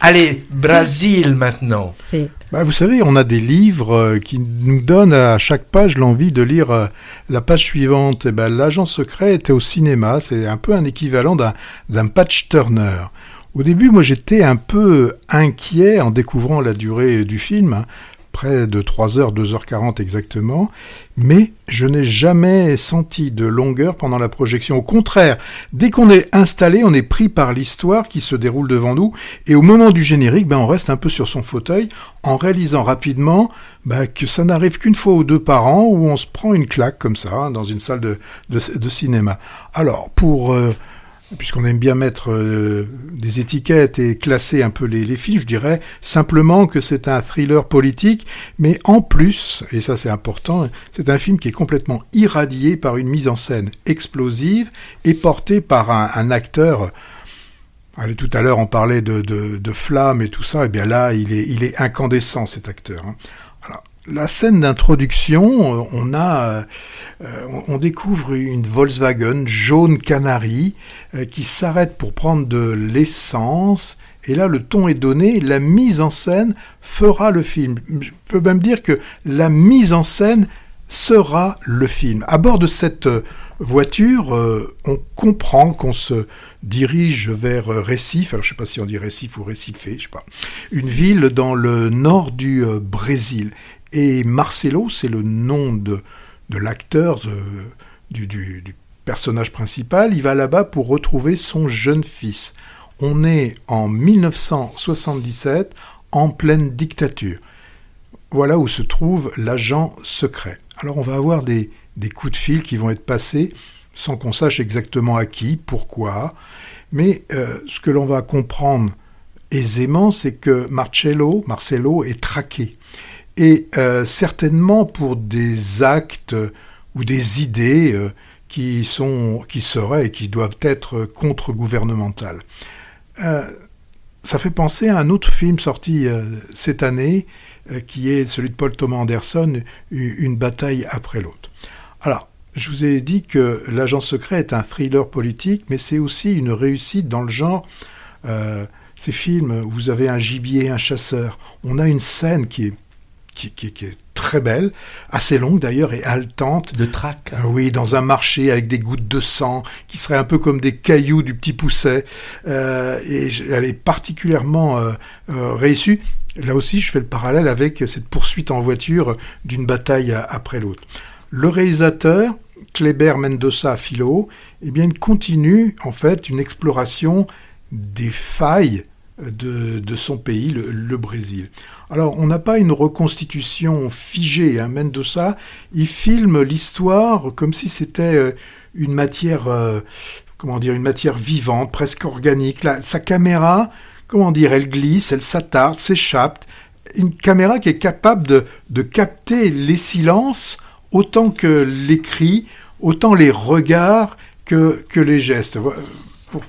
Allez, Brésil maintenant. Vous savez, on a des livres qui nous donnent à chaque page l'envie de lire la page suivante. L'agent secret était au cinéma, c'est un peu un équivalent d'un patch turner. Au début, moi j'étais un peu inquiet en découvrant la durée du film, près de 3 heures, 2h40 exactement, mais je n'ai jamais senti de longueur pendant la projection. Au contraire, dès qu'on est installé, on est pris par l'histoire qui se déroule devant nous, et au moment du générique, on reste un peu sur son fauteuil, en réalisant rapidement que ça n'arrive qu'une fois ou deux par an, où on se prend une claque comme ça, dans une salle de cinéma. Alors, puisqu'on aime bien mettre des étiquettes et classer un peu les films, je dirais simplement que c'est un thriller politique, mais en plus, et ça c'est important, c'est un film qui est complètement irradié par une mise en scène explosive et porté par un acteur. Allez, tout à l'heure on parlait de flammes et tout ça, et bien là il est incandescent cet acteur. Alors, la scène d'introduction, on découvre une Volkswagen jaune canari qui s'arrête pour prendre de l'essence. Et là, le ton est donné, la mise en scène fera le film. Je peux même dire que la mise en scène sera le film. À bord de cette voiture, on comprend qu'on se dirige vers Recife. Alors, je ne sais pas si on dit Recife ou Recife, je sais pas. Une ville dans le nord du Brésil. Et Marcelo, c'est le nom de l'acteur, du personnage principal. Il va là-bas pour retrouver son jeune fils. On est en 1977, en pleine dictature. Voilà où se trouve l'agent secret. Alors on va avoir des coups de fil qui vont être passés sans qu'on sache exactement à qui, pourquoi. Mais ce que l'on va comprendre aisément, c'est que Marcelo est traqué. Et certainement pour des actes ou des idées qui seraient et qui doivent être contre-gouvernementales. Ça fait penser à un autre film sorti cette année, qui est celui de Paul Thomas Anderson, Une bataille après l'autre. Alors, je vous ai dit que L'agent secret est un thriller politique, mais c'est aussi une réussite dans le genre. Ces films où vous avez un gibier, un chasseur. On a une scène qui est très belle, assez longue d'ailleurs et haletante. De traque. Oui, dans un marché avec des gouttes de sang qui seraient un peu comme des cailloux du Petit Pousset. Et elle est particulièrement réussie. Là aussi, je fais le parallèle avec cette poursuite en voiture d'une bataille après l'autre. Le réalisateur, Kleber Mendonça Filho, eh bien, il continue en fait une exploration des failles de son pays, le Brésil. Alors, on n'a pas une reconstitution figée. Mendonça, il filme l'histoire comme si c'était une matière vivante, presque organique. Là, sa caméra, elle glisse, elle s'attarde, s'échappe. Une caméra qui est capable de capter les silences autant que les cris, autant les regards que les gestes.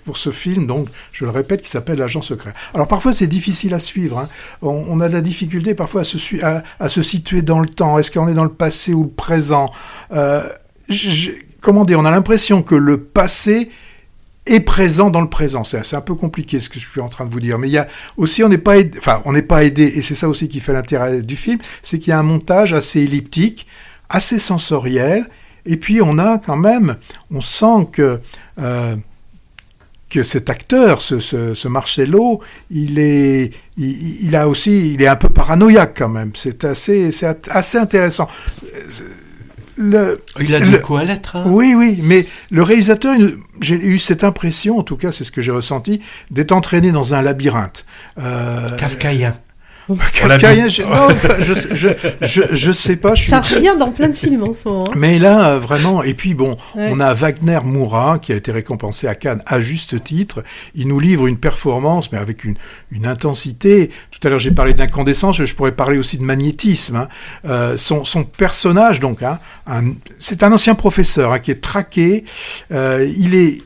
Pour ce film, donc, je le répète, qui s'appelle L'agent secret. Alors parfois c'est difficile à suivre, on a de la difficulté parfois à se situer dans le temps. Est-ce qu'on est dans le passé ou le présent? On a l'impression que le passé est présent dans le présent. C'est un peu compliqué ce que je suis en train de vous dire, mais il y a aussi, on n'est pas aidé, et c'est ça aussi qui fait l'intérêt du film, c'est qu'il y a un montage assez elliptique, assez sensoriel, et puis on sent que cet acteur, ce Marcelo, il est un peu paranoïaque quand même. C'est assez intéressant. Il a du coup à l'être. Oui, mais le réalisateur, j'ai eu cette impression, en tout cas c'est ce que j'ai ressenti, d'être entraîné dans un labyrinthe. Kafkaïen. Kafkaïen, je sais pas. Ça revient dans plein de films en ce moment. Mais là, vraiment, et puis on a Wagner Moura qui a été récompensé à Cannes à juste titre. Il nous livre une performance, mais avec une intensité. Tout à l'heure, j'ai parlé d'incandescence, je pourrais parler aussi de magnétisme. Son personnage, donc, c'est un ancien professeur qui est traqué. Il est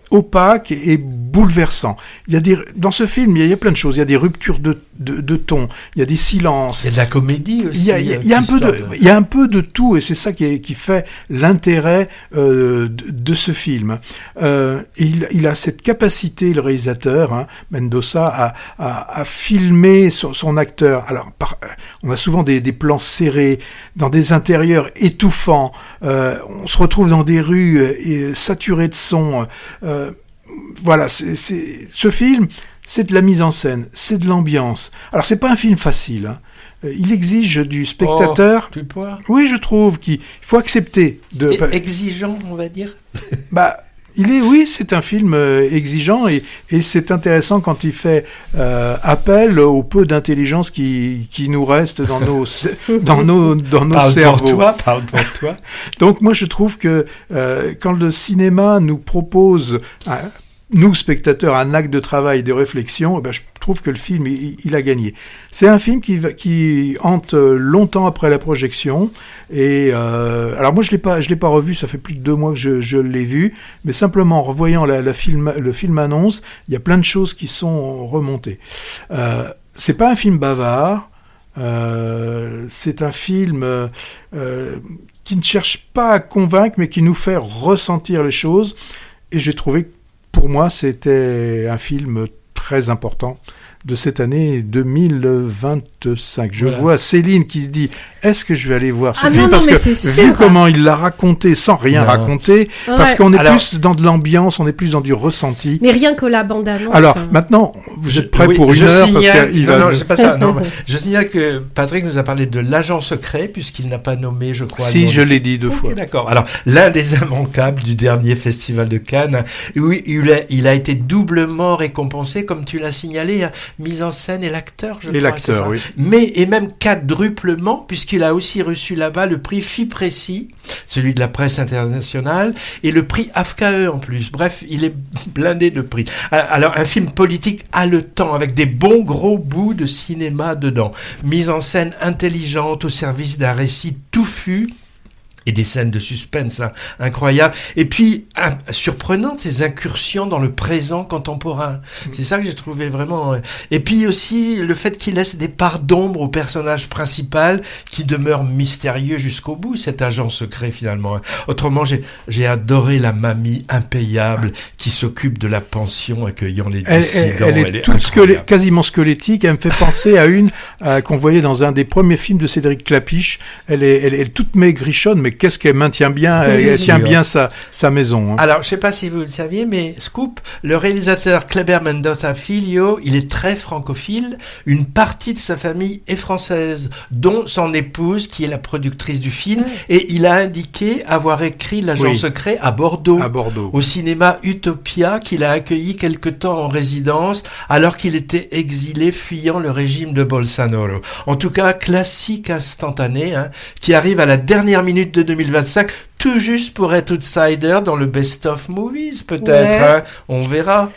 opaque et bouleversant. Dans ce film, il y a plein de choses. Il y a des ruptures de de ton. Il y a des silences. Il y a de la comédie aussi. Il y a un peu de tout, et c'est ça qui fait l'intérêt de ce film. Il a cette capacité, le réalisateur, Mendoza, à filmer son acteur. Alors, on a souvent des plans serrés, dans des intérieurs étouffants. On se retrouve dans des rues saturées de son. Voilà, ce film, c'est de la mise en scène, c'est de l'ambiance. Alors, c'est pas un film facile. Il exige du spectateur. Tu vois ? Oui, je trouve qu'il faut accepter. Exigeant, on va dire. C'est un film exigeant et c'est intéressant quand il fait appel au peu d'intelligence qui nous reste dans nos cerveaux. Parle pour toi. Donc moi je trouve que quand le cinéma nous propose, nous spectateurs, un acte de travail, de réflexion, je trouve que le film il a gagné. C'est un film qui hante longtemps après la projection. Et alors moi je l'ai pas revu, ça fait plus de 2 mois que je l'ai vu, mais simplement en revoyant le film annonce, il y a plein de choses qui sont remontées. C'est pas un film bavard, c'est un film qui ne cherche pas à convaincre, mais qui nous fait ressentir les choses. Et j'ai trouvé que pour moi c'était un film très important de cette année 2025. Je vois Céline qui se dit, est-ce que je vais aller voir ce film ? Parce que vu comment il l'a raconté sans rien raconter, parce qu'on est plus dans de l'ambiance, on est plus dans du ressenti. Mais rien que la bande-annonce. Alors, maintenant, vous êtes prêts pour une heure parce qu'il va... Non, c'est pas ça. Non, je signale que Patrick nous a parlé de l'agent secret, puisqu'il n'a pas nommé, je crois... Si, je l'ai dit 2 fois. D'accord. Alors, l'un des immanquables du dernier festival de Cannes, oui, il a été doublement récompensé, comme tu l'as signalé, mise en scène et l'acteur, je crois. Et l'acteur, oui. Et même quadruplement, puisqu'il a aussi reçu là-bas le prix FIPRESSI, celui de la presse internationale, et le prix AFCAE en plus. Bref, il est blindé de prix. Alors, un film politique haletant, avec des bons gros bouts de cinéma dedans. Mise en scène intelligente au service d'un récit touffu, et des scènes de suspense incroyables. Et puis, surprenantes, ces incursions dans le présent contemporain. C'est ça que j'ai trouvé vraiment... Et puis aussi, le fait qu'il laisse des parts d'ombre au personnage principal qui demeure mystérieux jusqu'au bout, cet agent secret finalement. Autrement, j'ai adoré la mamie impayable qui s'occupe de la pension accueillant les dissidents. Elle est toute quasiment squelettique. Elle me fait penser à une qu'on voyait dans un des premiers films de Cédric Clapiche. Elle est toute maigrichonne, mais qu'est-ce qu'elle maintient bien, elle tient bien sa maison. Alors, je sais pas si vous le saviez, mais scoop, le réalisateur Kleber Mendoza Filho, il est très francophile. Une partie de sa famille est française, dont son épouse, qui est la productrice du film, et il a indiqué avoir écrit l'agent secret à Bordeaux, au cinéma Utopia, qu'il a accueilli quelque temps en résidence, alors qu'il était exilé fuyant le régime de Bolsonaro. En tout cas, classique instantané, qui arrive à la dernière minute de 2025, tout juste pour être outsider dans le best of movies, peut-être. On verra.